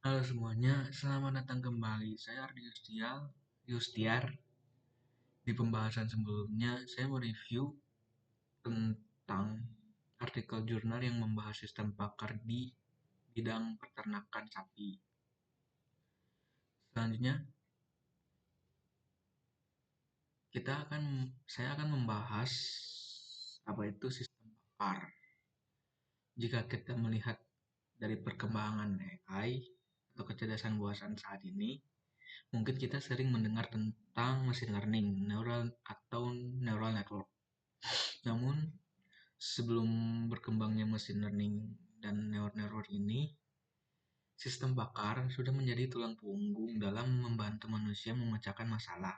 Halo semuanya, selamat datang kembali. Saya Ardi Yustiar. Di pembahasan sebelumnya, saya mau review tentang artikel jurnal yang membahas sistem pakar di bidang peternakan sapi. Selanjutnya, saya akan membahas apa itu sistem pakar. Jika kita melihat dari perkembangan AI atau kecerdasan buasan saat ini, mungkin kita sering mendengar tentang machine learning, neural network. Namun, sebelum berkembangnya machine learning dan neural network ini, sistem pakar sudah menjadi tulang punggung dalam membantu manusia memecahkan masalah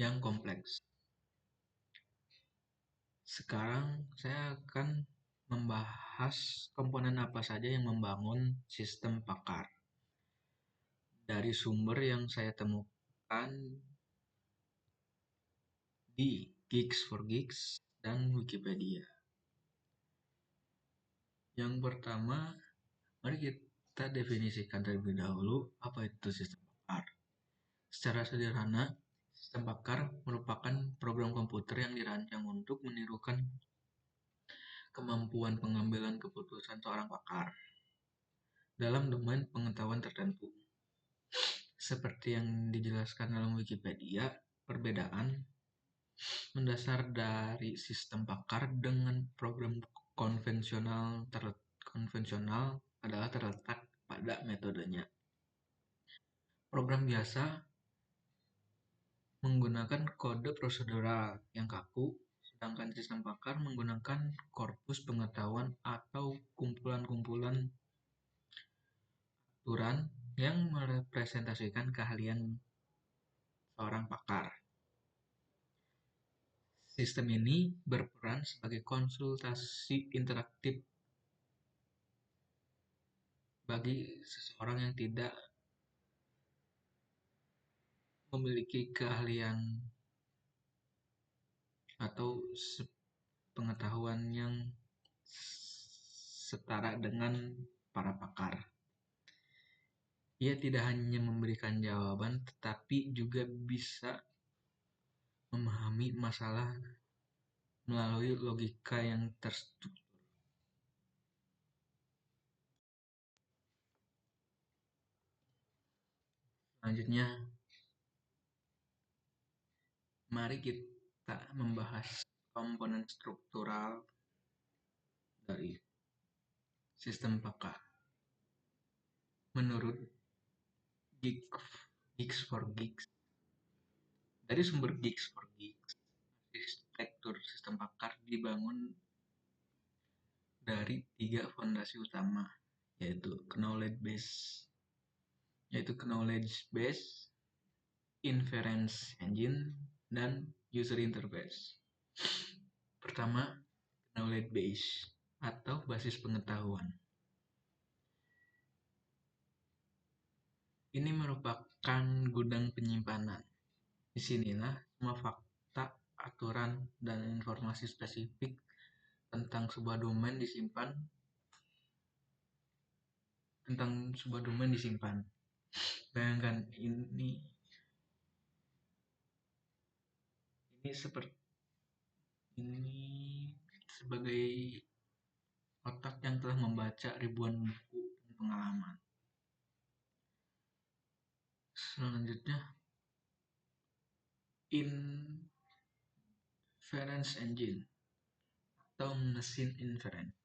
yang kompleks. Sekarang saya akan membahas komponen apa saja yang membangun sistem pakar. Dari sumber yang saya temukan di Geeks for Geeks dan Wikipedia. Yang pertama, mari kita definisikan terlebih dahulu apa itu sistem pakar. Secara sederhana, sistem pakar merupakan program komputer yang dirancang untuk menirukan kemampuan pengambilan keputusan seorang pakar dalam domain pengetahuan tertentu. Seperti yang dijelaskan dalam Wikipedia, perbedaan mendasar dari sistem pakar dengan program konvensional adalah terletak pada metodenya. Program biasa menggunakan kode prosedural yang kaku, sedangkan sistem pakar menggunakan korpus pengetahuan atau kumpulan-kumpulan aturan yang merepresentasikan keahlian seorang pakar. Sistem ini berperan sebagai konsultasi interaktif bagi seseorang yang tidak memiliki keahlian atau pengetahuan yang setara dengan para pakar. Ia tidak hanya memberikan jawaban, tetapi juga bisa memahami masalah melalui logika yang terstruktur. Selanjutnya, mari kita membahas komponen struktural dari sistem pakar. Menurut Geeks for Geeks, dari sumber Geeks for Geeks, arsitektur sistem pakar dibangun dari 3 fondasi utama, yaitu knowledge base, inference engine, dan user interface. Pertama, knowledge base atau basis pengetahuan. Ini merupakan gudang penyimpanan. Disinilah semua fakta, aturan, dan informasi spesifik tentang sebuah domain disimpan. Bayangkan ini sebagai otak yang telah membaca ribuan buku dan pengalaman. Selanjutnya, inference engine atau mesin inference.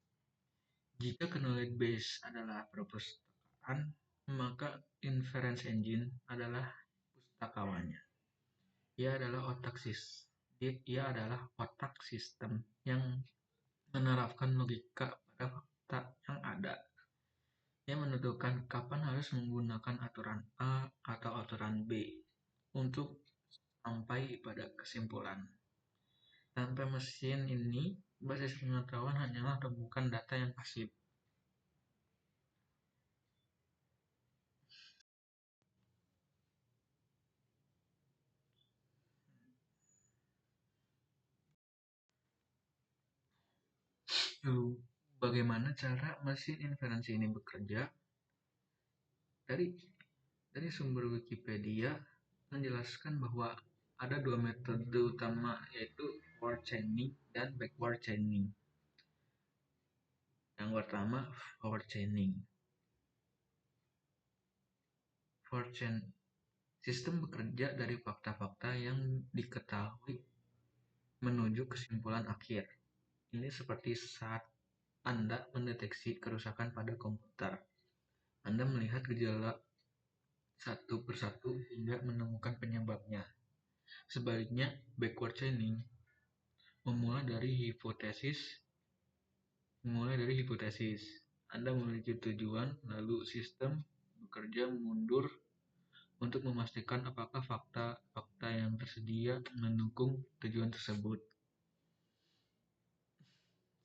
Jika knowledge base adalah perpustakaan, maka inference engine adalah pustakawannya. Ia adalah otak sistem yang menerapkan logika pada fakta yang ada. Ia menentukan kapan harus menggunakan aturan A atau aturan B untuk sampai pada kesimpulan. Tanpa mesin ini, basis pengetahuan hanyalah tumpukan data yang pasif. Bagaimana cara mesin inferensi ini bekerja? Dari sumber Wikipedia menjelaskan bahwa ada dua metode utama, yaitu forward chaining dan backward chaining. Yang pertama, forward chaining. Forward chain sistem bekerja dari fakta-fakta yang diketahui menuju kesimpulan akhir. Ini seperti saat Anda mendeteksi kerusakan pada komputer. Anda melihat gejala satu persatu hingga menemukan penyebabnya. Sebaliknya, backward chaining memulai dari hipotesis. Anda memiliki tujuan, lalu sistem bekerja mundur untuk memastikan apakah fakta-fakta yang tersedia mendukung tujuan tersebut.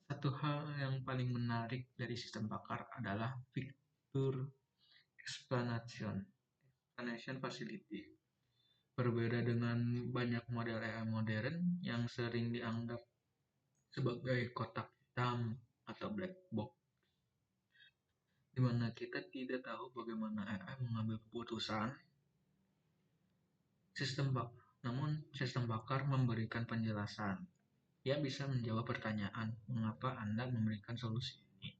Satu hal yang paling menarik dari sistem pakar adalah fitur explanation facility. Berbeda dengan banyak model AI modern yang sering dianggap sebagai kotak hitam atau black box, di mana kita tidak tahu bagaimana AI mengambil keputusan. Namun sistem pakar memberikan penjelasan. Ia bisa menjawab pertanyaan mengapa Anda memberikan solusi ini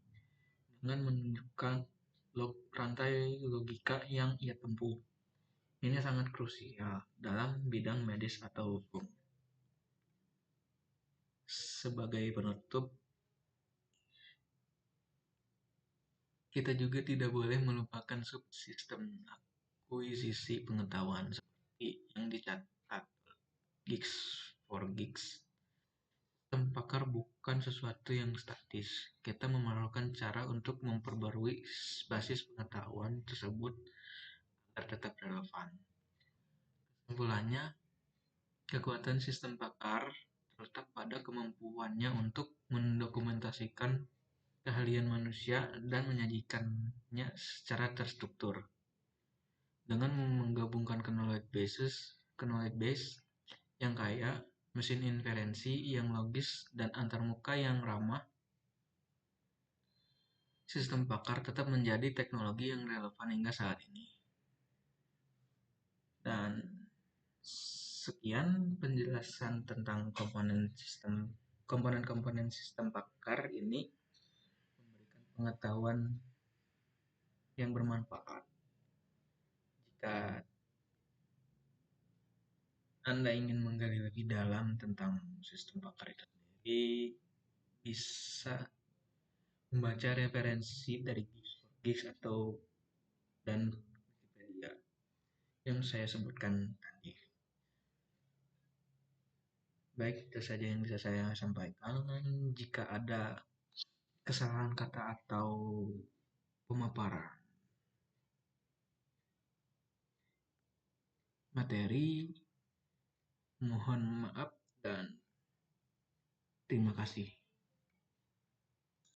dengan menunjukkan rantai logika yang ia tempuh. Ini sangat krusial dalam bidang medis atau hukum. Sebagai penutup, kita juga tidak boleh melupakan subsistem akuisisi pengetahuan seperti yang dicatat Geeks for Geeks. Sistem pakar bukan sesuatu yang statis. Kita memerlukan cara untuk memperbarui basis pengetahuan tersebut agar tetap relevan. Kesimpulannya, kekuatan sistem pakar terletak pada kemampuannya untuk mendokumentasikan keahlian manusia dan menyajikannya secara terstruktur. Dengan menggabungkan knowledge base yang kaya, mesin inferensi yang logis, dan antarmuka yang ramah, sistem pakar tetap menjadi teknologi yang relevan hingga saat ini. Dan sekian penjelasan tentang komponen-komponen sistem pakar ini, memberikan pengetahuan yang bermanfaat. Jika Anda ingin menggali lebih dalam tentang sistem pakar itu sendiri, bisa membaca referensi dari Geeks dan Wikipedia yang saya sebutkan tadi. Baik, itu saja yang bisa saya sampaikan. Jika ada kesalahan kata atau pemaparan materi, mohon maaf dan terima kasih.